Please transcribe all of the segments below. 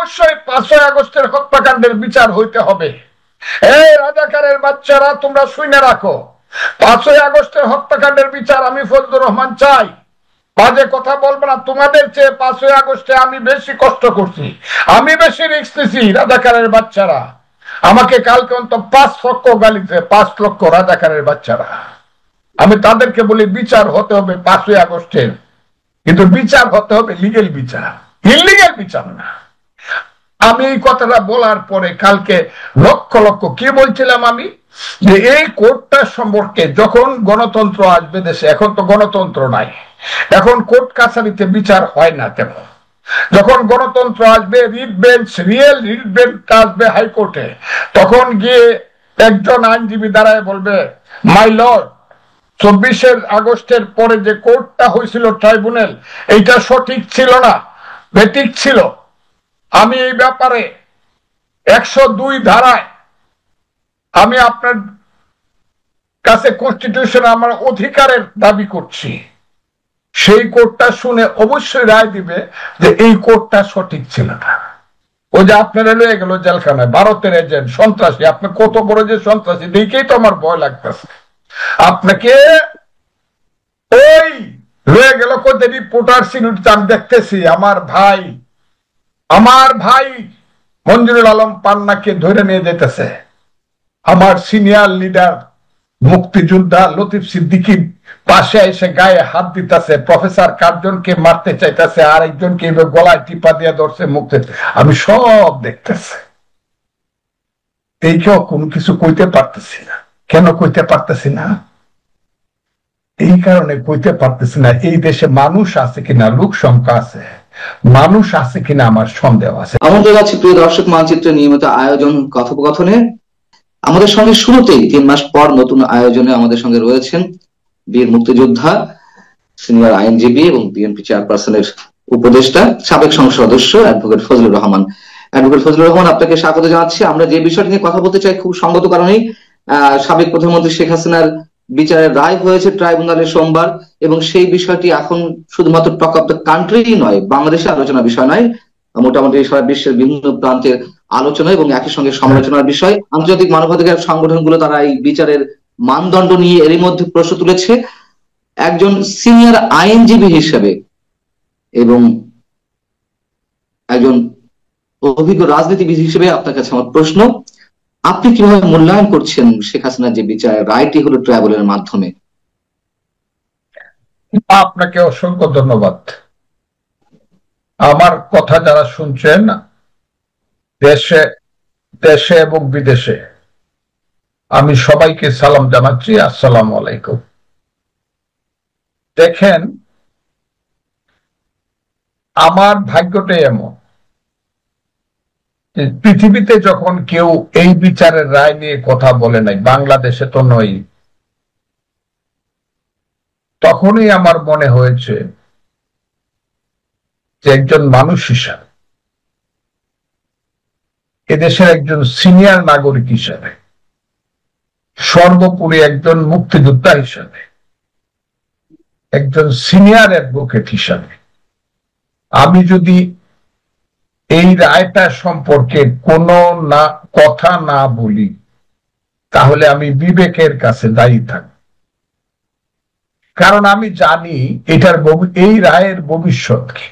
অবশ্যই 5ই আগস্টের হত্যাকাণ্ডের বিচার হইতে হবে। এই রাজাকারের বাচ্চারা, তোমরা শুনে রাখো, 5ই আগস্টের হত্যাকাণ্ডের বিচার আমি ফজলুর রহমান চাই। বাজে কথা বলবো না। তোমাদের চেয়ে 5ই আগস্টে আমি বেশি কষ্ট করছি, আমি বেশি রিস্ক নিছি। রাজাকারের বাচ্চারা আমাকে কালকে অন্তত 5 লক্ষ গালি দেয়, 5 লক্ষ রাজাকারের বাচ্চারা। আমি তাদেরকে বলি বিচার হতে হবে 5ই আগস্টের, কিন্তু বিচার হতে হবে লিগেল বিচার, ইলিগেল বিচার না। আমি এই কথাটা বলার পরে কালকে লক্ষ লক্ষ কি বলছিলাম আমি, যে এই কোর্টটা সম্পর্কে যখন গণতন্ত্র আসবে দেশে, এখন তো গণতন্ত্র নাই, এখন কোর্ট কাছারিতে বিচার হয় না তেমন। যখন গণতন্ত্র আসবে, writ bench, real writ bench আসবে হাইকোর্টে, তখন গিয়ে একজন আইনজীবী দাঁড়ায় বলবে, মাই লর্ড, 24শে আগস্টের পরে যে কোর্টটা হয়েছিল ট্রাইব্যুনাল, এইটা সঠিক ছিল না, বেঠিক ছিল। আমি এই ব্যাপারে 102 ধারায় আমি আপনার কাছে কনস্টিটিউশন আমার অধিকারের দাবি করছি। সেই কোর্টটা শুনে অবশ্যই রায় দিবে যে এই কোর্টটা সঠিক ছিল না। ওই যে আপনারা লয়ে গেল জেলখানায়, ভারতের এজেন্ট, সন্ত্রাসী। আপনি কত বড় যে সন্ত্রাসী, দেখেই তো আমার ভয় লাগতেছে। আপনাকে ওই লয়ে গেল কোথায় রিপোর্টার সিনিয়র, আমি দেখতেছি আমার ভাই মঞ্জুরুল আলম পান্নাকে ধরে নিয়ে যেতেছে। আমার সিনিয়র লিডার মুক্তিযোদ্ধা লতিফ সিদ্দিকী পাশে এসে গায়ে হাত দিতেছে, প্রফেসর কার্জনকে মারতে চাইতেছে, আর একজনকে গলায় টিপা দিয়ে ধরছে মুক্তি। আমি সব দেখতেছি, এই কেউ কোনো কিছু কইতে পারতেছি না। কেন কইতে পারতেছি না? এই কারণে কইতে পারতেছি না, এই দেশে মানুষ আছে কিনা, লোক সংখ্যা আছে, মানুষ আছে কিনা আমার সন্দেহ আছে। আমাদের কাছে প্রিয় দর্শক, মানচিত্র নিয়মিত আয়োজন কথোপকথনে আমাদের সঙ্গে শুরুতেই 3 মাস পর নতুন আয়োজনে আমাদের সঙ্গে রয়েছেন বীর মুক্তিযোদ্ধা, সিনিয়র আইনজীবী এবং বিএনপি চেয়ারপারসনের উপদেষ্টা, সাবেক সংসদ সদস্য অ্যাডভোকেট ফজলুর রহমান। অ্যাডভোকেট ফজলুর রহমান, আপনাকে স্বাগত জানাচ্ছি। আমরা যে বিষয়টি নিয়ে কথা বলতে চাই খুব সঙ্গত কারণেই, সাবেক প্রধানমন্ত্রী শেখ হাসিনার বিচারের রায় হয়েছে ট্রাইব্যুনালে সোমবার, এবং সেই বিষয়টি এখন শুধুমাত্র টক অফ দ্য কান্ট্রি নয়, বাংলাদেশে আলোচনার বিষয় নয়, মোটামুটি সারা বিশ্বের বিভিন্ন প্রান্তের আলোচনা এবং একই সঙ্গে সমালোচনার বিষয়। আন্তর্জাতিক মানবাধিকার সংগঠনগুলো তারা এই বিচারের মানদণ্ড নিয়ে এরই মধ্যে প্রশ্ন তুলেছে। একজন সিনিয়র আইনজীবী হিসেবে এবং একজন অভিজ্ঞ রাজনীতিবিদ হিসেবে আপনার কাছে আমার প্রশ্ন, আপনি কিভাবে মূল্যায়ন করছেন শেখ হাসিনার যে বিচারের রায়টি হলো ট্রাইব্যুনালের মাধ্যমে? আপনাকে অসংখ্য ধন্যবাদ। আমার কথা যারা শুনছেন দেশে এবং বিদেশে, আমি সবাইকে সালাম জানাচ্ছি, আসসালামু আলাইকুম। দেখেন, আমার ভাগ্যটাই এমন, পৃথিবীতে যখন কেউ এই বিচারের রায় নিয়ে কথা বলে নাই, বাংলাদেশে তো নয়, তখনই আমার মনে হয়েছে যে একজন মানুষ হিসাবে, এদেশের একজন সিনিয়র নাগরিক হিসাবে, সর্বোপরি একজন মুক্তিযোদ্ধা হিসাবে, একজন সিনিয়র অ্যাডভোকেট হিসাবে, আমি যদি এই রায়টা সম্পর্কে কোনো কথা না বলি, তাহলে আমি বিবেকের কাছে দায়ী থাকব। কারণ আমি জানি এই রায়ের ভবিষ্যৎ কি।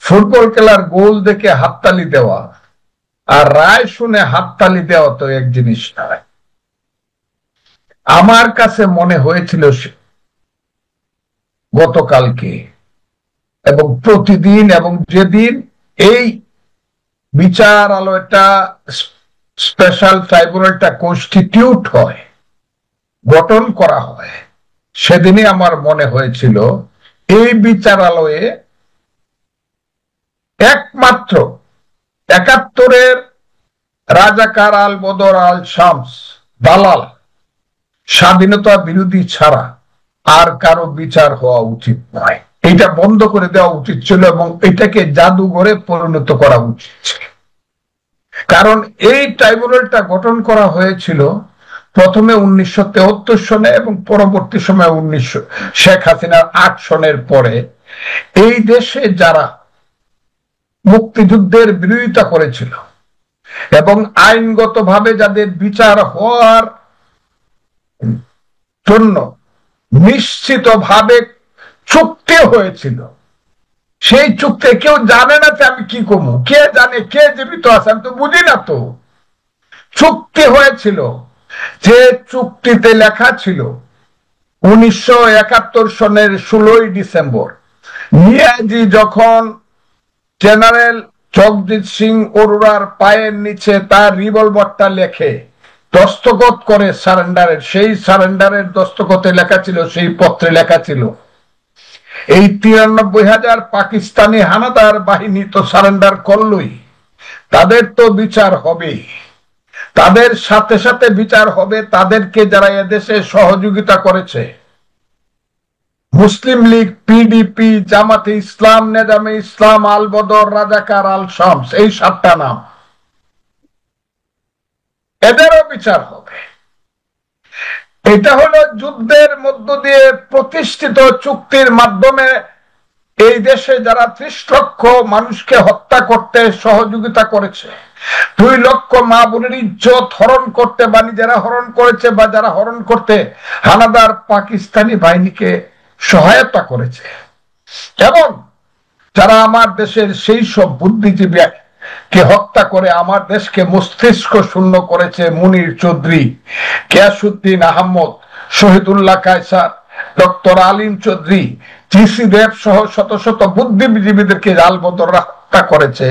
ফুটবল খেলার গোল দেখে হাততালি দেওয়া আর রায় শুনে হাততালি দেওয়া তো এক জিনিস নয়। আমার কাছে মনে হয়েছিল গতকালকে এবং প্রতিদিন, এবং যেদিন এই বিচারালয়টা, স্পেশাল ট্রাইব্যুনালটা কনস্টিটিউট হয়, গঠন করা হয়, সেদিনই আমার মনে হয়েছিল এই বিচারালয়ে একমাত্র 71-এর রাজাকার আল বদর আল শামস দালাল স্বাধীনতা বিরোধী ছাড়া আর কারো বিচার হওয়া উচিত নয়। এটা বন্ধ করে দেওয়া উচিত ছিল এবং এটাকে জাদুঘরে পরিণত করা উচিত ছিল। কারণ এই ট্রাইব্যুনালটা গঠন করা হয়েছিল প্রথমে 1973 সনে এবং পরবর্তী সময় শেখ হাসিনার 8 সনের পরে এই দেশে যারা মুক্তিযুদ্ধের বিরোধিতা করেছিল এবং আইনগতভাবে যাদের বিচার হওয়ার জন্য নিশ্চিতভাবে চুক্তি হয়েছিল, সেই চুক্তি কেউ জানে না যে আমি কি করবো, কে জানে কে জীবিত আছে, আমি তো বুঝি না। তো চুক্তি হয়েছিল, যে চুক্তিতে লেখা ছিল 1971 সনের 16 ডিসেম্বর নিয়াজি যখন জেনারেল জগজিৎ সিং অরোরার পায়ের নিচে তার রিভলভারটা লেখে দস্তখত করে সারেন্ডারের, সেই সারেন্ডারের দস্তখতে লেখা ছিল, সেই পত্রে লেখা ছিল এই 93,000 পাকিস্তানি হানাদার বাহিনী তো সারেন্ডার করলই, তাদের তো বিচার হবেই, তাদের সাথে সাথে বিচার হবে তাদেরকে যারা এদেশে সহযোগিতা করেছে, মুসলিম লীগ, পিডিপি, জামাতে ইসলাম, নেজামে ইসলাম, আল বদর, রাজাকার, আল শামস, এই 7টা নাম, এদেরও বিচার হবে। এটা হলো যুদ্ধের মধ্য দিয়ে প্রতিষ্ঠিত চুক্তির মাধ্যমে এই দেশে যারা 30 লক্ষ মানুষকে হত্যা করতে সহযোগিতা করেছে, 2 লক্ষ মা বোনের ইজ্জত হরণ করতে বা নিজেরা হরণ করেছে, বা যারা হরণ করতে হানাদার পাকিস্তানি বাহিনীকে সহায়তা করেছে, এবং যারা আমার দেশের সেই সব বুদ্ধিজীবী কে হত্যা করে আমার দেশকে মস্তিষ্ক শূন্য করেছে, মুনির চৌধুরী, গিয়াসউদ্দিন আহমদ, শহীদুল্লাহ কায়সার, ডক্টর আলিম চৌধুরী, জিসি দেব সহ শত শত বুদ্ধিজীবীদেরকে আল বদররা হত্যা করেছে,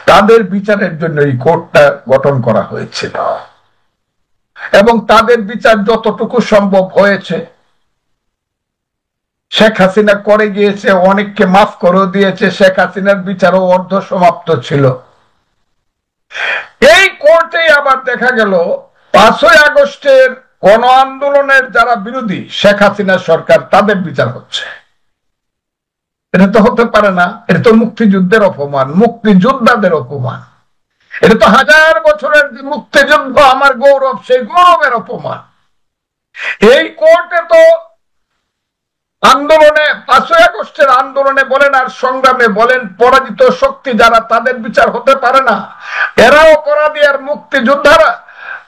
তাদের বিচারের জন্য এই কোর্টটা গঠন করা হয়েছিল। এবং তাদের বিচার যতটুকু সম্ভব হয়েছে, শেখ হাসিনা করে গিয়েছে, অনেককে মাফ করে দিয়েছে, শেখ হাসিনার বিচারও অর্ধ সমাপ্ত ছিল। এই কোর্টে আবার দেখা গেল 5ই আগস্টের গণ আন্দোলনের যারা বিরোধী শেখ হাসিনা সরকার, তাদের বিচার হচ্ছে। এটা তো হতে পারে না, এটা তো মুক্তিযুদ্ধের অপমান, মুক্তিযোদ্ধাদের অপমান, এটা তো 1000 বছরের মুক্তিযুদ্ধ আমার গৌরব, সেই গৌরবের অপমান। এই কোর্টে তো আন্দোলনে, 5ই আগস্টের আন্দোলনে বলেন আর সংগ্রামে বলেন, পরাজিত শক্তি যারা, তাদের বিচার হতে পারে না। এরা অপরাধী, আর মুক্তিযোদ্ধারা,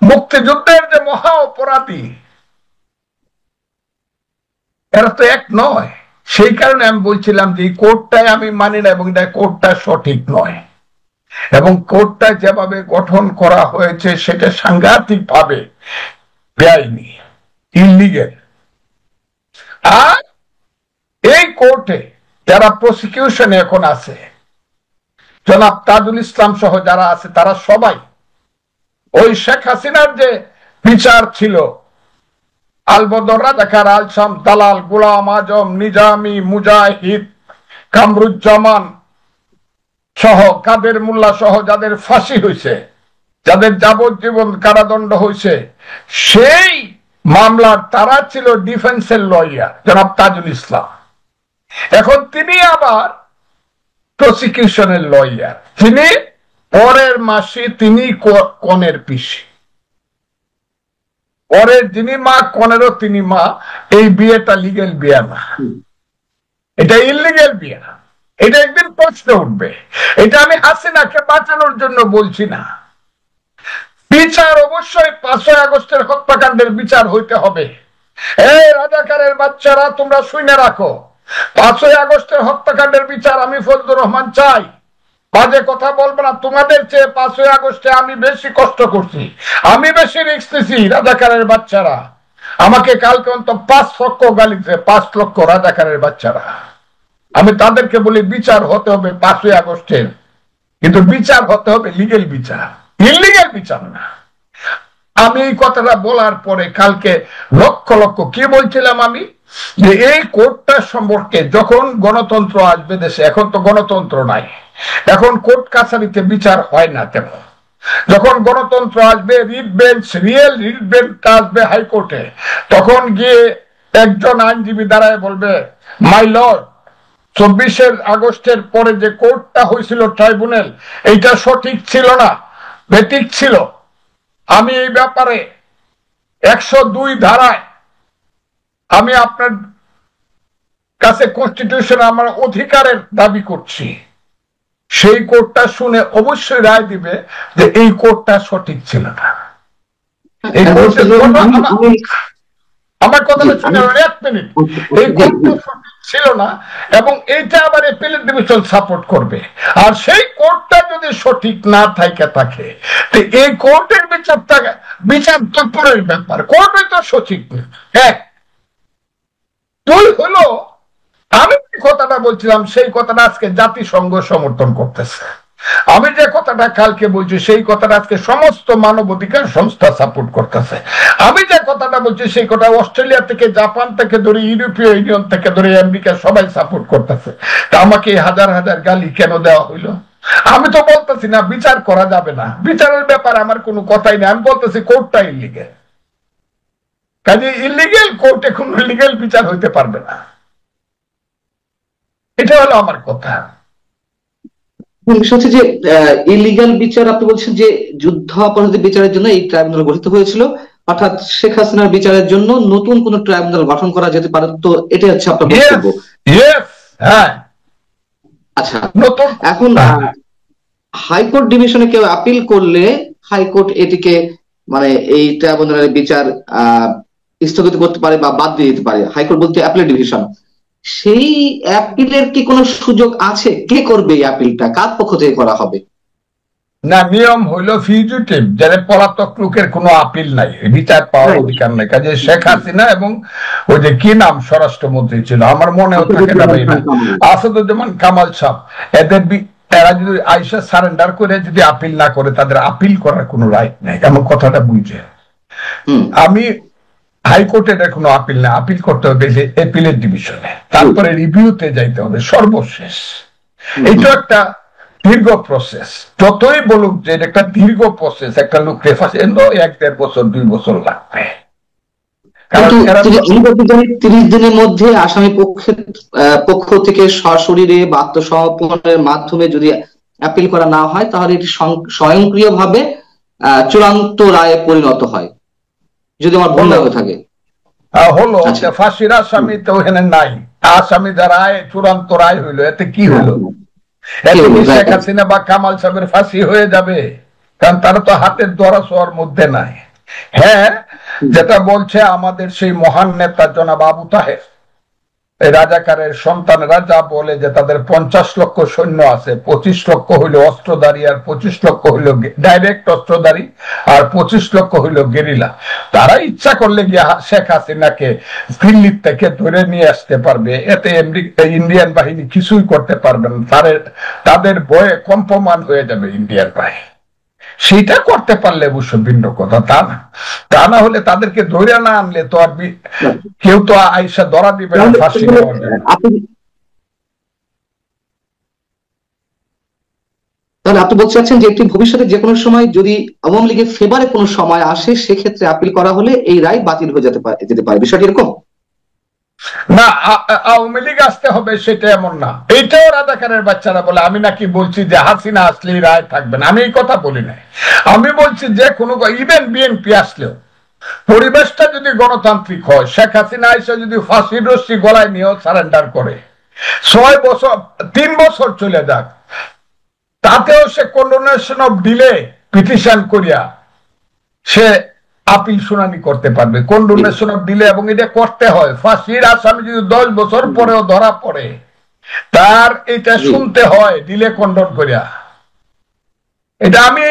মুক্তিযুদ্ধের যে মহা অপরাধী, এরা তো এক নয়। সেই কারণে আমি বলছিলাম যে এই কোর্টটাই আমি মানি না, এবং এটা কোর্টটা সঠিক নয়, এবং কোর্টটা যেভাবে গঠন করা হয়েছে সেটা সাংঘাতিক ভাবে বেআইনি, ইলিগেল। আর এই কোর্টে যারা প্রসিকিউশনে এখন আছে, জনাব তাজুল ইসলাম সহ যারা আছে, তারা সবাই ওই শেখ হাসিনার যে বিচার ছিল, আল বদর, রাজাকার, আল শাম, দালাল, গোলাম আজম, নিজামী, মুজাহিদ, কামরুজ্জামান সহ, কাদের মোল্লা সহ যাদের ফাঁসি হয়েছে, যাদের যাবজ্জীবন কারাদণ্ড হয়েছে, সেই মামলার তারা ছিল ডিফেন্সের লয়ার জনাব তাজুল ইসলাম। এখন তিনি আবার প্রসিকিউশনের লয়ার, তিনি পরের মাসে তিনি কনের পিসি, পরের যিনি মা কনেরও তিনি মা। এই বিয়েটা লিগেল বিয়ে না, এটা ইলিগেল বিয়ে। এটা একদিন প্রশ্ন উঠবে। এটা আমি হাসিনাকে বাঁচানোর জন্য বলছি না। বিচার অবশ্যই 5ই আগস্টের হত্যাকাণ্ডের বিচার হইতে হবে। এই রাজাকারের বাচ্চারা, তোমরা শুনে রাখো, 5ই আগস্টের হত্যাকাণ্ডের বিচার আমি ফজলুর রহমান চাই। বাজে কথা বলবো না, তোমাদের চেয়ে 5ই আগস্টে আমি বেশি কষ্ট করছি, আমি বেশি রিস্ক নিছি। রাজাকারের বাচ্চারা আমাকে কালকে অন্তত 5 লক্ষ গালি দিয়েছে, 5 লক্ষ রাজাকারের বাচ্চারা। আমি তাদেরকে বলি বিচার হতে হবে 5ই আগস্টের, কিন্তু বিচার হতে হবে লিগেল বিচার, ইলিগেল বিচার না। আমি এই কথাটা বলার পরে কালকে লক্ষ লক্ষ, কি বলছিলাম আমি, যে এই কোর্টটা সম্পর্কে যখন গণতন্ত্র আসবে দেশে, এখন তো গণতন্ত্র নাই, এখন কোর্ট কাছারিতে বিচার হয় না তেমন। যখন গণতন্ত্র আসবে, writ bench, real writ bench আসবে হাইকোর্টে, তখন গিয়ে একজন আইনজীবী দাঁড়ায় বলবে, মাই লর্ড, 24 আগস্টের পরে যে কোর্টটা হয়েছিল ট্রাইব্যুনাল, এইটা সঠিক ছিল না, বেঠিক ছিল। আমি এই ব্যাপারে 102 ধারায় আমি আপনার কাছে কনস্টিটিউশন আমার অধিকারের দাবি করছি। সেই কোর্টটা শুনে অবশ্যই রায় দিবে যে এই কোর্টটা সঠিক ছিল না। এই কোর্টের আমার কথাটা শুনে 1 মিনিট, এই কোর্টটা সঠিক ছিল না এবং এইটা আবার অ্যাপিলেট ডিভিশন সাপোর্ট করবে। আর সেই কোর্টটা যদি সঠিক না থাকে তো এই কোর্টের বিচার তো পরের ব্যাপার, কোর্টই তো সঠিক না। এক, দুই হলো আমি যে কথাটা বলছিলাম সেই কথাটা আজকে জাতিসংঘ সমর্থন করতেছে। আমি যে কথাটা কালকে বলছি সেই কথাটা আজকে সমস্ত মানবাধিকার সংস্থা সাপোর্ট করতেছে। আমি যে কথাটা বলছি সেই কথা অস্ট্রেলিয়া থেকে, জাপান থেকে ধরে, ইউরোপীয় ইউনিয়ন থেকে ধরে আমেরিকা সবাই সাপোর্ট করতেছে। তা আমাকে হাজার হাজার গালি কেন দেওয়া হইলো? আমি তো বলতেছি না বিচার করা যাবে না, বিচারের ব্যাপারে আমার কোনো কথাই নেই। আমি বলতেছি কোর্টটা ইলিগেল, কাজে ইলিগেল কোর্টে কোনো লিগেল বিচার হইতে পারবে না। এটা হলো আমার কথা। বিষয় হচ্ছে যে ইলিগাল বিচার, আপনি বলছেন যে যুদ্ধাপরাধী বিচারের জন্য এই ট্রাইব্যুনাল গঠিত হয়েছিল, অর্থাৎ শেখ হাসিনার বিচারের জন্য নতুন কোন ট্রাইব্যুনাল গঠন করা যেতে পারে, তো এটা হচ্ছে আপনার বক্তব্য? হ্যাঁ। আচ্ছা, এখন হাইকোর্ট ডিভিশনে কেউ আপিল করলে হাইকোর্ট এটিকে মানে এই ট্রাইব্যুনালের বিচার স্থগিত করতে পারে বা বাদ দিয়ে দিতে পারে। হাইকোর্ট বলতে অ্যাপিলেট ডিভিশন। সেই অ্যাপিলের কি কোনো সুযোগ আছে? কে করবে এই আপিলটা? কার পক্ষ থেকে করা হবে? না, নিয়ম হইল ফিউজিটিভ, যারা পলাতক লোকের কোনো আপিল নাই, বিচার পাওয়ার অধিকার নাই। কাজে শেখ হাসিনা এবং ওই যে কি নাম স্বরাষ্ট্রমন্ত্রী ছিল, আমার মনেও থাকে না ভাই, না আসাদুজ্জামান কামাল সাহেব, এরা যদি আইসা সারেন্ডার করে যদি আপিল না করে তাদের আপিল করার কোনো রাইট নেই, এমন কথাটা বুঝে। আমি হাইকোর্টের কোনো আপিল না, আপিল করতে হবে যে অ্যাপিলেট ডিভিশনে, তারপরে রিভিউতে যাইতে হবে সর্বশেষ। এটা একটা দীর্ঘ প্রসেস, যতই বলুক যে এটা একটা দীর্ঘ প্রসেস, একটা লোক রেফারেন্স 1-1.5 বছর 2 বছর লাগবে। 30 দিনের মধ্যে আসামি পক্ষ থেকে সশরীরে বা আত্মসমর্পণের মাধ্যমে যদি আপিল করা না হয় তাহলে এটি স্বয়ংক্রিয়ভাবে চূড়ান্ত রায়ে পরিণত হয়, যদি আমার ভুল না হয়ে থাকে। হলো ফাঁসির আসামি তো ওখানে নাই, আসামি রায় চূড়ান্ত রায় হইলো, এতে কি হলো? শেখ হাসিনা বা কামাল সাহেবের ফাঁসি হয়ে যাবে? কারণ তারা তো হাতের ধরা ছোঁয়ার মধ্যে নাই। হ্যাঁ, যেটা বলছে আমাদের সেই মহান নেতা জনাব আবু তাহের, এই রাজাকারের সন্তানেরা যা বলে যে তাদের 50 লক্ষ সৈন্য আছে, 25 লক্ষ হইল অস্ত্রধারী আর 25 লক্ষ হইল ডাইরেক্ট অস্ত্রধারী আর 25 লক্ষ হইল গেরিলা। তারা ইচ্ছা করলে গিয়ে শেখ হাসিনাকে দিল্লির থেকে ধরে নিয়ে আসতে পারবে, এতে ইন্ডিয়ান বাহিনী কিছুই করতে পারবে না। তাদের ভয়ে কম্পমান হয়ে যাবে ইন্ডিয়ান বাহিনী। সেটা করতে পারলে অবশ্য ভিন্ন কথা, তা না হলে তাদেরকে ধরে না আনলে তো আর কেউ তো আইসা ধরা দিবে না ফাঁসি নেওয়ার জন্য। তাহলে আপনি বলতে চাচ্ছেন যে একটি ভবিষ্যতে যে কোনো সময় যদি আওয়ামী লীগের ফেভারে কোনো সময় আসে সেক্ষেত্রে আপিল করা হলে এই রায় বাতিল হয়ে যেতে পারে, বিষয়টি এরকম না? আওয়ামী লীগ আসতে হবে সেটা এমন না। এইটাও রাজাকারের বাচ্চারা বলে। আমি নাকি বলছি যে হাসিনা আসলেই রায় থাকবে না, আমি এই কথা বলি নাই। আমি বলছি যে কোনো, ইভেন বিএনপি আসলেও পরিবেশটা যদি গণতান্ত্রিক হয়, শেখ হাসিনা এসে যদি ফাঁসির রশ্মি গলায় নিয়েও সারেন্ডার করে 6 বছর 3 বছর চলে যাক, তাতেও সে কন্ডোনেশন অফ ডিলে পিটিশন করিয়া সে আপিল শুনানি করতে পারবে, কন্ডোনেশন অফ ডিলে। এবং এটা করতে হয়, ফাঁসির আসামি যদি 10 বছর পরেও ধরা পড়ে তার এটা শুনতে হয় ডিলে কন্ডন করিয়া। এটা আমি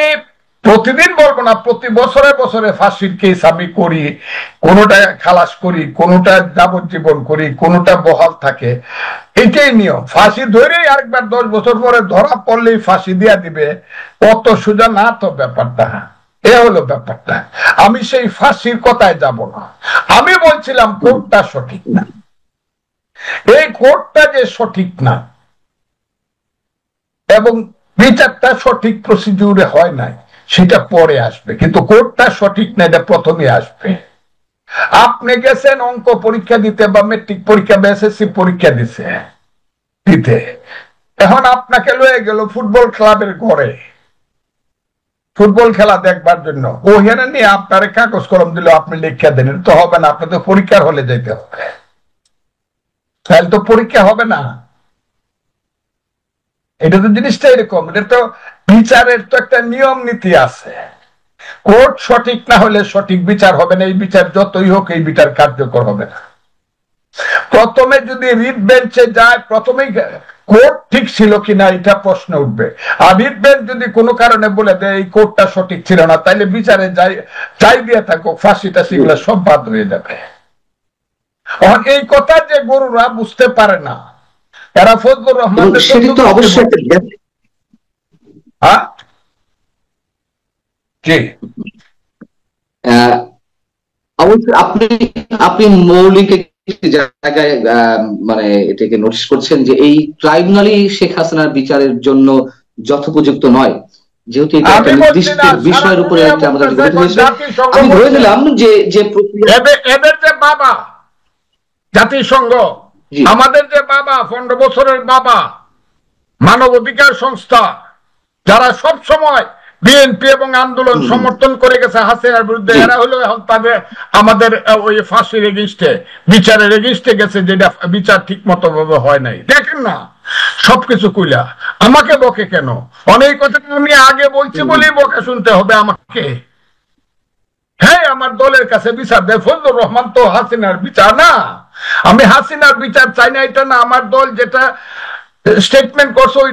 প্রতিদিন বলবো না, প্রতি বছরে বছরে ফাঁসির কেস আমি করি, কোনোটা খালাস করি, কোনোটা যাবজ্জীবন করি, কোনোটা বহাল থাকে। এটাই নিয়ম। ফাঁসি ধরেই আরেকবার 10 বছর পরে ধরা পড়লেই ফাঁসি দিয়া দিবে, কত সোজা না তো ব্যাপারটা। এ হলো ব্যাপারটা। আমি সেই ফাঁসির কথায় যাব না। আমি বলছিলাম কোর্টটা সঠিক না, এই কোর্টটা যে সঠিক না এবং বিচারটা সঠিক প্রসিডিউরে হয় নাই সেটা পরে আসবে, কিন্তু কোর্টটা সঠিক না এটা প্রথমে আসবে। আপনি গেছেন অঙ্ক পরীক্ষা দিতে বা মেট্রিক পরীক্ষা বা এসএসসি পরীক্ষা দিতে, এখন আপনাকে লয়ে গেল ফুটবল ক্লাবের ঘরে ফুটবল খেলা দেখবার জন্য, ওখানে নিয়ে আপনার কাগজ কলম দিল, আপনি লিখা দেন, তো হবে না। আপনি তো পরীক্ষার হলে যেতে হবে, তাহলে তো পরীক্ষা হবে না। এটা তো জিনিসটা এরকম, এটা তো বিচারের তো একটা নিয়ম নীতি আছে। কোর্ট সঠিক না হলে সঠিক বিচার হবে না, এই বিচার যতই হোক এই বিচার কার্যকর হবে না। প্রথমে যদি রিট বেঞ্চে যায়, প্রথমেই কোর্ট ঠিক ছিল কিনা এটা প্রশ্ন উঠবে। আর রিট বেঞ্চ যদি কোনো কারণে বলে দেয় এই কোর্টটা সঠিক ছিল না, তাইলে বিচারে যাই দিয়ে থাকো, ফাঁসিটা সেগুলো সব বাদ হয়ে যাবে। এই কথা যে গরুরা বুঝতে পারে না, এরা ফজলুর রহমান সেটি তো অবশ্যই একটা হ্যাঁ জি অবশ্যই আপনি আপনি মৌলিক একটি জায়গায় মানে এটাকে নোটিস করছেন যে এই ট্রাইব্যুনালই শেখ হাসিনার বিচারের জন্য যথোপযুক্ত নয়, যেহেতু এটা একটা নির্দিষ্ট বিষয়ের উপরে আমাদের গঠিত হয়েছে। আমি ধরে নিলাম যে যে এদের যে বাবা জাতিসংঘ, আমাদের যে বাবা 15 বছরের বাবা মানবাধিকার সংস্থা, যারা সব সময় বিএনপি এবং আন্দোলন সমর্থন করে গেছে হাসিনার বিরুদ্ধে, এরা হলো এখন তাদের আমাদের ওই ফাঁসির এগেইনস্টে বিচারের এগেইনস্টে গেছে, যেটা বিচার ঠিক মতো ভাবে হয় নাই। দেখেন না সবকিছু কইলা আমাকে বকে কেন? অনেক কথা আমি আগে বলছি বলেই বকে শুনতে হবে আমাকে। হ্যাঁ, আমার দলের কাছে বিচার দেয়। ফজলুর রহমান তো হাসিনার বিচার না, আমি হাসিনার বিচার চাই না, এটা না। আমার দল যেটা স্টেটমেন্ট করছে ওই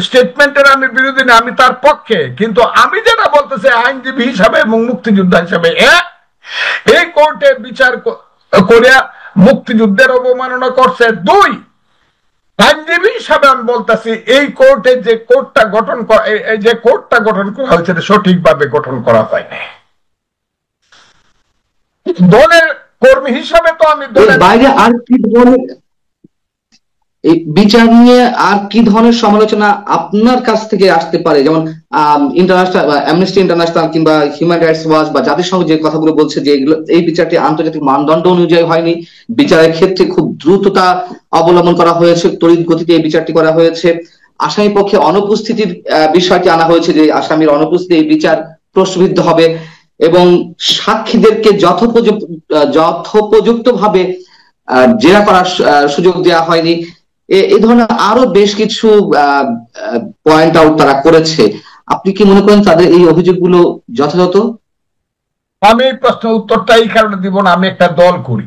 স্টেটমেন্টের আমি বিরোধী না, আমি তার পক্ষে। কিন্তু আমি যেটা বলতেছি আইনজীবী হিসাবে এবং মুক্তিযোদ্ধা হিসাবে, এই কোর্টে বিচার করে মুক্তিযুদ্ধের অবমাননা করছে। 2, আইনজীবী হিসাবে আমি বলতেছি এই কোর্টে যে কোর্টটা গঠন করা হয়েছে সঠিকভাবে গঠন করা হয়নি। দলের কর্মী হিসাবে তো আমি দলের বাইরে আর কি ধরনের এই বিচার নিয়ে আর কি ধরনের সমালোচনা আপনার কাছ থেকে আসতে পারে? যেমন ইন্টারন্যাশনাল অ্যামনেস্টি ইন্টারন্যাশনাল কিংবা হিউম্যান রাইটস ওয়াচ বা জাতিসংঘ যে কথাগুলো বলছে যে এগুলো এই বিচারটি আন্তর্জাতিক মানদণ্ড অনুযায়ী হয়নি, বিচারের ক্ষেত্রে খুব দ্রুততা অবলম্বন করা হয়েছে, তড়িৎ গতিতে এই বিচারটি করা হয়েছে, আসামি পক্ষে অনুপস্থিতির বিষয়টি আনা হয়েছে যে আসামির অনুপস্থিতি এই বিচার প্রশ্নবিদ্ধ হবে, এবং সাক্ষীদেরকে যথোপযুক্ত ভাবে জেরা করার সুযোগ দেওয়া হয়নি। এই ধরনের আরো বেশ কিছু পয়েন্ট আউট তারা করেছে। আপনি কি মনে করেন তাদের এই অভিযোগগুলো যথাযথ? আমি এই প্রশ্নের উত্তরটা এই কারণে দিব না, আমি একটা দল করি,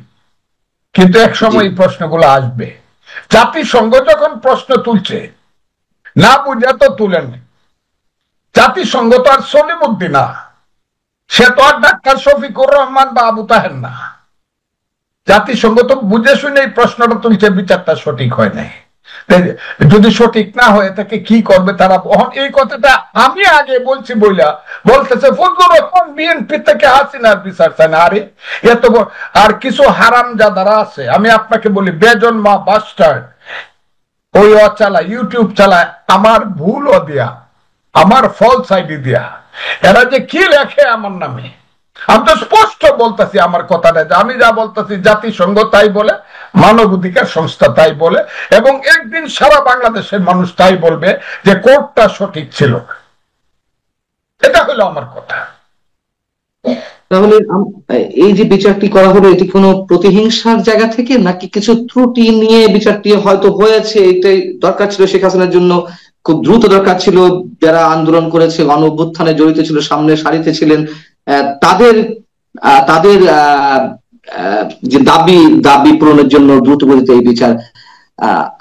কিন্তু এক সময় এই প্রশ্নগুলো আসবে। জাতিসংঘ যখন প্রশ্ন তুলছে, না বুঝে তো তুলেন। জাতিসংঘ তো আর সলিমুদ্দিন না, সে তো আর ডাক্তার শফিকুর রহমান বা আবু তাহের না। জাতিসংঘ তো বুঝে শুনে এই প্রশ্নটা তুলছে, বিচারটা সঠিক হয় নাই। যদি সঠিক না হয়ে থাকে কি করবে তারা? এই কথাটা আমি আগে বলছি বলতেছে ফজলুর রহমান বিএনপি থেকে হাসিনার বিচার চায় না। আরে এত আর কিছু হারামজাদারা আছে, আমি আপনাকে বলি, বেজন্মা বাস্টার্ড, ওই চালায়, ইউটিউব চালায় আমার ভুলও দিয়া, আমার ফলস আইডি দিয়া, এরা যে কি লেখে আমার নামে। আমি তো স্পষ্ট বলতেছি আমার কথাটা, আমি যা বলতেছি জাতিসংঘ তাই বলে, মানবাধিকার সংস্থা তাই বলে, এবং একদিন সারা বাংলাদেশের মানুষ তাই বলবে যে কোর্টটা সঠিক ছিল। এটা হলো আমার কথা। তাহলে এই যে বিচারটি করা হলো, এটি কোনো প্রতিহিংসার জায়গা থেকে নাকি কিছু ত্রুটি নিয়ে বিচারটি হয়তো হয়েছে? এটাই দরকার ছিল শেখ হাসিনার জন্য, খুব দ্রুত দরকার ছিল। যারা আন্দোলন করেছে, গণ অভ্যুত্থানে জড়িত ছিল, সামনে সারিতে ছিলেন, তাদের তাদের যে দাবি পূরণের জন্য দ্রুত গতিতে এই বিচার,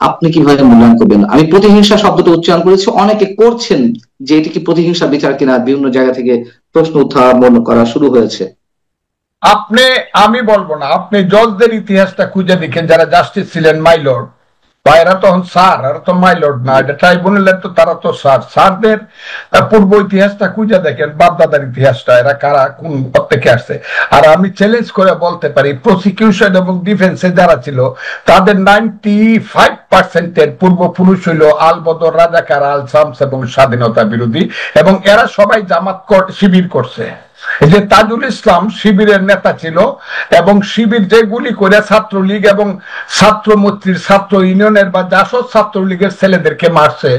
আপনি কিভাবে মূল্যায়ন করবেন? আমি প্রতিহিংসা শব্দটা উচ্চারণ করেছি, অনেকে করছেন যে এটি কি প্রতিহিংসা বিচার কিনা, বিভিন্ন জায়গা থেকে প্রশ্ন উত্থাপন করা শুরু হয়েছে। আমি বলবো না, আপনি জজদের ইতিহাসটা খুঁজে দেখেন, যারা জাস্টিস ছিলেন মাইলর্ড, বা এরা তখন স্যার, এরা তো মাইলর্ড না, এটা ট্রাইব্যুনালের তো, তারা তো স্যার। স্যারদের পূর্ব ইতিহাসটা খুঁজে দেখেন, বাপদাদার ইতিহাসটা, এরা কারা কোন থেকে আসছে। আর আমি চ্যালেঞ্জ করে বলতে পারি, প্রসিকিউশন এবং ডিফেন্সে যারা ছিল তাদের 95% পূর্বপুরুষ হইল আল বদর, রাজাকার, আল শামস এবং স্বাধীনতা বিরোধী, এবং এরা সবাই জামাত শিবির করছে। এই যে তাজুল ইসলাম শিবিরের নেতা ছিল, এবং শিবির যে গুলি করে ছাত্রলীগ এবং ছাত্রমৈত্রীর, ছাত্র ইউনিয়নের বা জাসদ ছাত্রলীগের ছেলেদেরকে মারছে,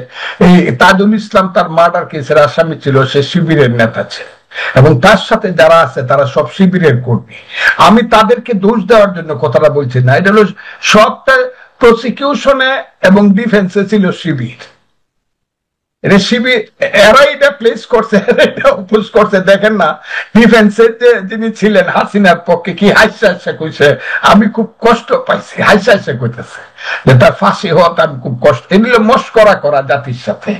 এই তাজুল ইসলাম তার মার্ডার কেসের আসামি ছিল, সে শিবিরের নেতা ছিল, এবং তার সাথে যারা আছে তারা সব শিবিরের কর্মী। আমি তাদেরকে দোষ দেওয়ার জন্য কথাটা বলছি না, এটা হলো সবটা প্রসিকিউশনে এবং ডিফেন্সে ছিল শিবির। রেসিপি এরা এটা প্লেস করছে, এটা উপোজ করছে। দেখেন না ডিফেন্সের যে যিনি ছিলেন হাসিনার পক্ষে কি হাসা হাসা কইছে, আমি খুব কষ্ট পাইছি, হাসা হাসা কইতেছে যে তার ফাঁসি হওয়া আমি খুব কষ্ট। এগুলো মস্করা করা জাতির সাথে।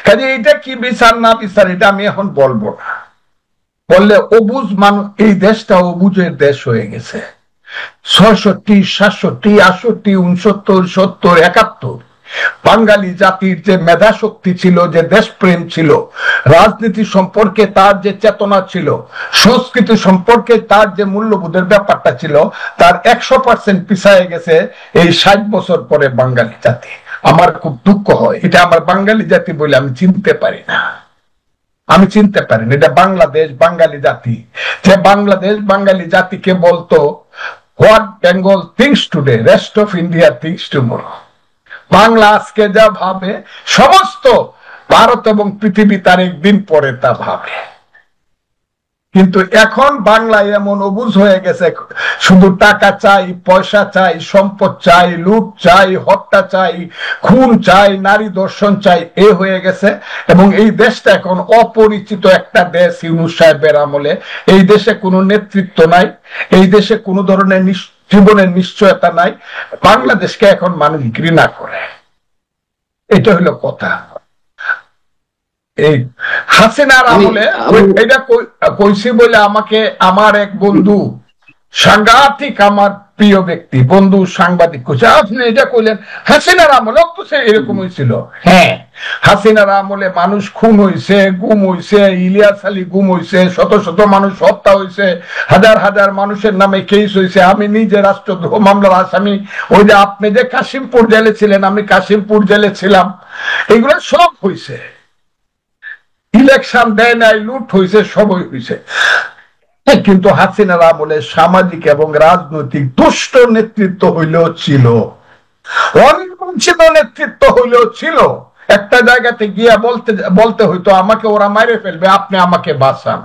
কাজে এটা কি বিচার না বিচার এটা আমি এখন বলবো না, বললে অবুঝ মানুষ, এই দেশটা অবুঝের দেশ হয়ে গেছে। ৬৬, ৬৭, ৬৮, ৬৯, ৭০, ৭১ বাঙালি জাতির যে মেধা শক্তি ছিল, যে দেশপ্রেম ছিল, রাজনীতি সম্পর্কে তার যে চেতনা ছিল, সংস্কৃতি সম্পর্কে তার যে মূল্যবোধের ব্যাপারটা ছিল, তার ১০০% পিছায় গেছে এই ৬০ বছর পরে বাঙালি জাতি। আমার খুব দুঃখ হয়, এটা আমার বাঙালি জাতি বলে আমি চিনতে পারি না, আমি চিনতে পারি না। এটা বাংলাদেশ বাঙালি জাতি, যে বাংলাদেশ বাঙালি জাতিকে বলতো what Bengal things today, rest of India things tomorrow. Bangla আজকে যা ভাবে সমস্ত ভারত এবং পৃথিবী তার একদিন পরে তা ভাবে। কিন্তু এখন বাংলায় এমন অবুঝ হয়ে গেছে, শুধু টাকা চাই, পয়সা চাই, সম্পদ চাই, লুট চাই, হত্যা চাই, খুন চাই, নারী দর্শন চাই, এ হয়ে গেছে। এবং এই দেশটা এখন অপরিচিত একটা দেশ ইউনূস সাহেবের আমলে। এই দেশে কোনো নেতৃত্ব নাই, এই দেশে কোনো ধরনের জীবনের নিশ্চয়তা নাই। বাংলাদেশকে এখন মানুষ ঘৃণা করে, এটা হলো কথা। এই হাসিনার আমলে এটা কইছি বলে আমাকে আমার এক বন্ধু, সাংঘাতিক আমার প্রিয় ব্যক্তি বন্ধু সাংবাদিক কইছে, আপনি এটা কইলেন হাসিনার আমলে তো সে এরকম হয়েছিল। হ্যাঁ, হাসিনার আমলে মানুষ খুন হয়েছে, গুম হয়েছে, ইলিয়াস আলী গুম হয়েছে, শত শত মানুষ হত্যা হয়েছে, হাজার হাজার মানুষের নামে কেস হয়েছে। আমি নিজে রাষ্ট্রদ্রোহ মামলার আসামি। ওই যে আপনি যে কাশিমপুর জেলে ছিলেন, আমি কাশিমপুর জেলে ছিলাম। এগুলো সব হয়েছে, ইলেকশন দেয় নাই, লুট হয়েছে, সবই হয়েছে। কিন্তু হাসিনার আমলে সামাজিক এবং রাজনৈতিক দুষ্ট নেতৃত্ব হইলেও ছিল, অনির্বাচিত নেতৃত্ব হইলেও ছিল। একটা জায়গাতে গিয়া বলতে হইতো আমাকে ওরা মারে ফেলবে, আপনি আমাকে বাঁচান।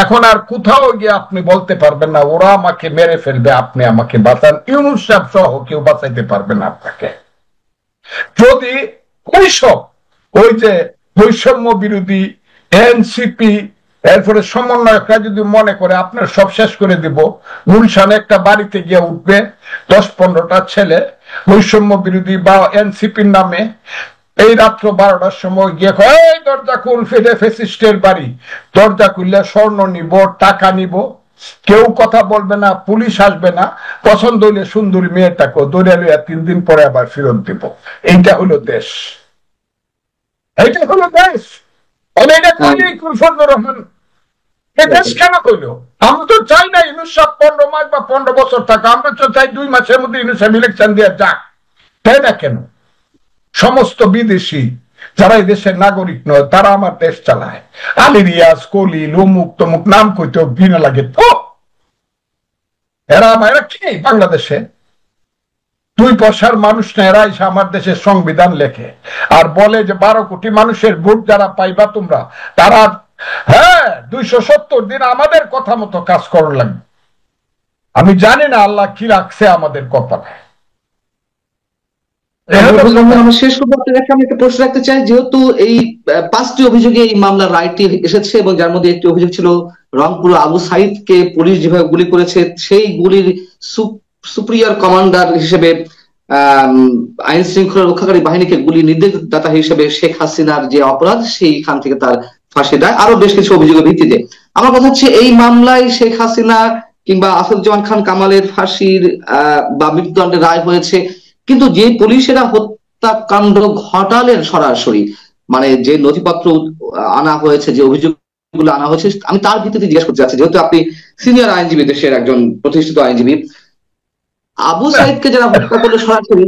এখন আর কোথাও গিয়ে আপনি বলতে পারবেন না ওরা আমাকে মেরে ফেলবে, আপনি আমাকে বাঁচান। ইউনূস সাহেব সহ কেউ বাঁচাইতে পারবে না আপনাকে। যদি ওই যে বৈষম্য বিরোধী এনসিপি এরপরে সমন্বয়করা যদি মনে করে আপনার সব শেষ করে দিব, গুলশানে একটা বাড়িতে গিয়ে উঠবে ১০-১৫টা ছেলে বৈষম্য বিরোধী বা এনসিপির নামে, এই রাত্র ১২টার সময় গিয়ে এই দরজা খুল, ফেডে ফেসিস্টের বাড়ি, দরজা খুললে স্বর্ণ নিব, টাকা নিব, কেউ কথা বলবে না, পুলিশ আসবে না, পছন্দ হইলে সুন্দরী মেয়েটাকে দৌড়ে লইয়া ৩ দিন পরে আবার ফেরত দিব। এইটা হলো দেশ, এইটা হলো দেশ। এটা কইলেই ফজলুর রহমান এ দেশ কেন কইল? আমরা তো চাই না ইউনূস সাহেব ১৫ মাস বা ১৫ বছর থাকা, আমরা তো চাই ২ মাসের মধ্যে ইউনূস সাহেব ইলেকশন দিয়ে যাক। তাই না কেন? সমস্ত বিদেশি যারা এই দেশের নাগরিক নয় তারা আমার দেশ চালায়। আলী রিয়াজ, কলিল, অমুক তমুক নাম কইতেও ঘৃণা লাগে। তো এরা কি বাংলাদেশে ২ পয়সার মানুষ না, এরা এসে আমার দেশের সংবিধান লেখে আর বলে যে ১২ কোটি মানুষের ভোট যারা পাইবা তোমরা, তারা ২৭০ দিন আমাদের কথা মতো কাজ করার লাগবে। আমি জানি না আল্লাহ কি রাখছে আমাদের কপালে। আমরা শেষ করবো। আমি একটা প্রশ্ন রাখতে চাই, যেহেতু এই ৫টি অভিযোগে এই মামলার রায়টি এসেছে এবং যার মধ্যে একটি অভিযোগ ছিল রংপুর আবু সাইদকে পুলিশ যেভাবে গুলি করেছে, সেই গুলির সুপ্রিয়র কমান্ডার হিসেবে আইন শৃঙ্খলা রক্ষাকারী বাহিনীকে গুলি নির্দেশদাতা হিসেবে শেখ হাসিনার যে অপরাধ, সেইখান থেকে তার ফাঁসি দেয়, আরো বেশ কিছু অভিযোগের ভিত্তিতে। আমার কথা হচ্ছে এই মামলায় শেখ হাসিনা কিংবা আসাদুজ্জামান খান কামালের ফাঁসির বা মৃত্যুদণ্ডের রায় হয়েছে, কিন্তু যে পুলিশেরা হত্যাকাণ্ড ঘটালেন সরাসরি, মানে যে নথিপত্র আনা হয়েছে, যে অভিযোগগুলো আনা হয়েছে, আমি তার ভিত্তিতে জিজ্ঞেস করতে চাচ্ছি, যেহেতু আপনি সিনিয়র আইনজীবী, দেশের একজন প্রতিষ্ঠিত আইনজীবী, আবু সাইদকে যারা হত্যা করলো সরাসরি,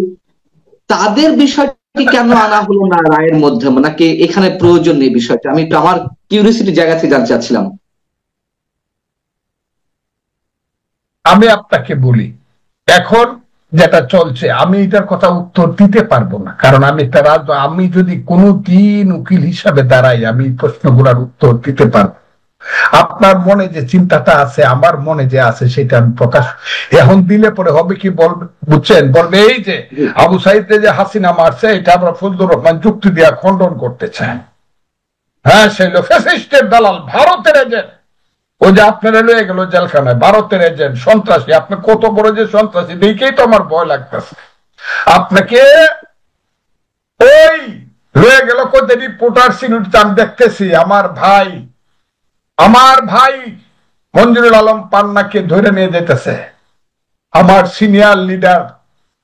তাদের বিষয়টি কেন আনা হলো না রায়ের মধ্যে, নাকি এখানে প্রয়োজন নেই বিষয়টা? আমি একটু আমার কিউরিওসিটির জায়গা থেকে জানতে চাচ্ছিলাম। আমি আপনাকে বলি, এখন যেটা চলছে আমি এটার কথা উত্তর দিতে পারবো না, কারণ আমি যদি কোনো দিন উকিল হিসাবে দাঁড়াই আমি প্রশ্নগুলোর উত্তর দিতে পারবো। আপনার মনে যে চিন্তাটা আছে, আমার মনে যে আছে, সেটা আমি প্রকাশ এখন দিলে পরে হবে কি বলবে, বুঝছেন? বলবে এই যে আবু সাইদে যে হাসিনা মারছে, এটা আমরা ফজলুর রহমান যুক্তি দিয়া খণ্ডন করতে চাই। হ্যাঁ, সেই লোক ফ্যাসিস্টের দালাল, ভারতের এজেন্ট। ওই যে আপনারা লয়ে গেল জেলখানায়, ভারতের এজেন্ট, সন্ত্রাসী। আপনি কত বড় যে সন্ত্রাসী, দেখেই তো আমার ভয় লাগতেছে। আপনাকে ওই লয়ে গেল কোথায় রিপোর্টার সিনিয়র, আমি দেখতেছি আমার ভাই মঞ্জুরুল আলম পান্নাকে ধরে নিয়ে যেতেছে। আমার সিনিয়র লিডার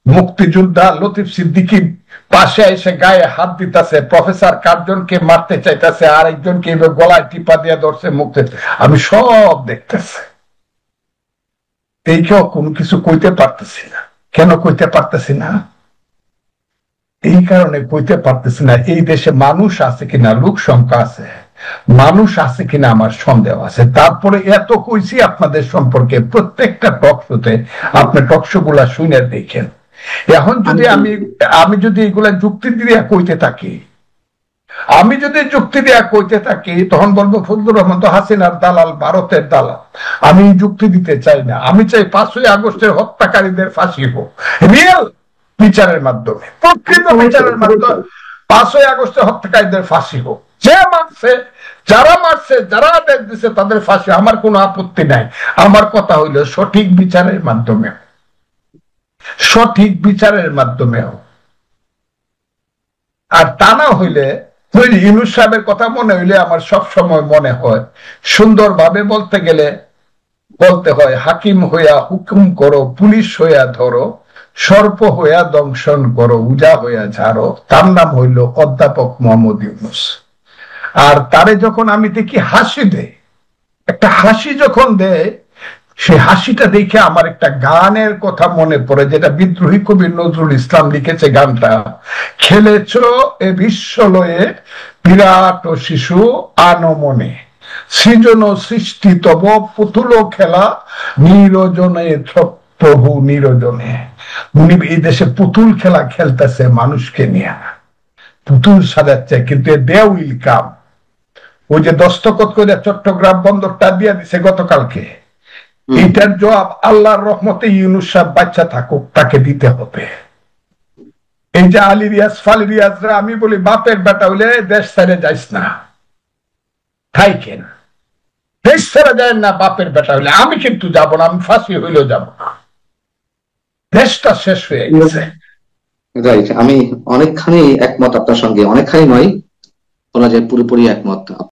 মুক্তিযোদ্ধা লতিফ সিদ্দিকী পাশে এসে গায়ে হাত দিতেছে, প্রফেসর কার্জনকে মারতে চাইতেছে, আর একজনকে গলায় টিপা দিয়ে ধরছে মুক্তি। আমি সব দেখতেছি, এই কেউ কোনো কিছু কইতে পারতেছি না। কেন কইতে পারতেছি না? এই কারণে কইতে পারতেছি না, এই দেশে মানুষ আছে কিনা, লোক সংখ্যা আছে, মানুষ আছে কিনা আমার সন্দেহ আছে। তারপরে এত কইছি আপনাদের সম্পর্কে, প্রত্যেকটা টক শোতে, আপনি টক শো গুলা শুনে দেখেন। এখন যদি আমি যদি এগুলা যুক্তি দিয়ে কইতে থাকি, তখন বলবো ফজলুর রহমান তো হাসিনার দালাল, ভারতের দালাল। আমি যুক্তি দিতে চাই না। আমি চাই 5ই আগস্টের হত্যাকারীদের ফাঁসি হোক, রিয়েল বিচারের মাধ্যমে, প্রকৃত বিচারের মাধ্যমে 5ই আগস্টের হত্যাকারীদের ফাঁসি হোক। যে মারছে, যারা মারছে, যারা আদেশ দিচ্ছে, তাদের ফাঁসি। আমার কোনো আপত্তি নাই। আমার কথা হইল সঠিক বিচারের মাধ্যমে, সঠিক বিচারের মাধ্যমে। আর তা না হইলে, ইউনূস সাহেবের কথা মনে হইলে আমার সব সময় মনে হয়, সুন্দরভাবে বলতে গেলে বলতে হয়, হাকিম হইয়া হুকুম করো, পুলিশ হইয়া ধরো, সর্প হইয়া দংশন করো, উজা হইয়া ঝাড়ো। তার নাম হইল অধ্যাপক মোহাম্মদ ইউনূস। আর তারে যখন আমি দেখি হাসি দেয়, একটা হাসি যখন দেয়, সে হাসিটা দেখে আমার একটা গানের কথা মনে পড়ে, যেটা বিদ্রোহী কবি নজরুল ইসলাম লিখেছে। গানটা, খেলেছ এ বিশ্ব লয়ে বিরাট শিশু আনমনে, সৃজন সৃষ্টি তব পুতুল খেলা নিরজনে, প্রভু নিরজনে। উনি এই দেশে পুতুল খেলা খেলতেছে মানুষকে নিয়ে, পুতুল সাজাচ্ছে, কিন্তু দে উইল কাম। ওই যে দস্তখত করে চট্টগ্রাম বন্দরটা দিয়ে দিছে গতকালকে, এইটার জবাব আল্লাহর রহমতে ইউনূস সাহেব বাচ্চা থাকুক, তাকে দিতে হবে। এই যে আলী রিয়াজ ফালি রিয়াজরা, আমি বলি বাপের বেটা হইলে দেশ ছেড়ে যাইস না, থাইকেন, দেশ ছেড়ে যায় না বাপের বেটা হইলে। আমি কিন্তু যাব না, আমি ফাঁসি হইলেও যাব না, দেশটা শেষ হয়ে গেছে। রাইট, আমি অনেকখানি একমত আপনার সঙ্গে, অনেকখানি নয়, বলা যায় পুরোপুরি একমত।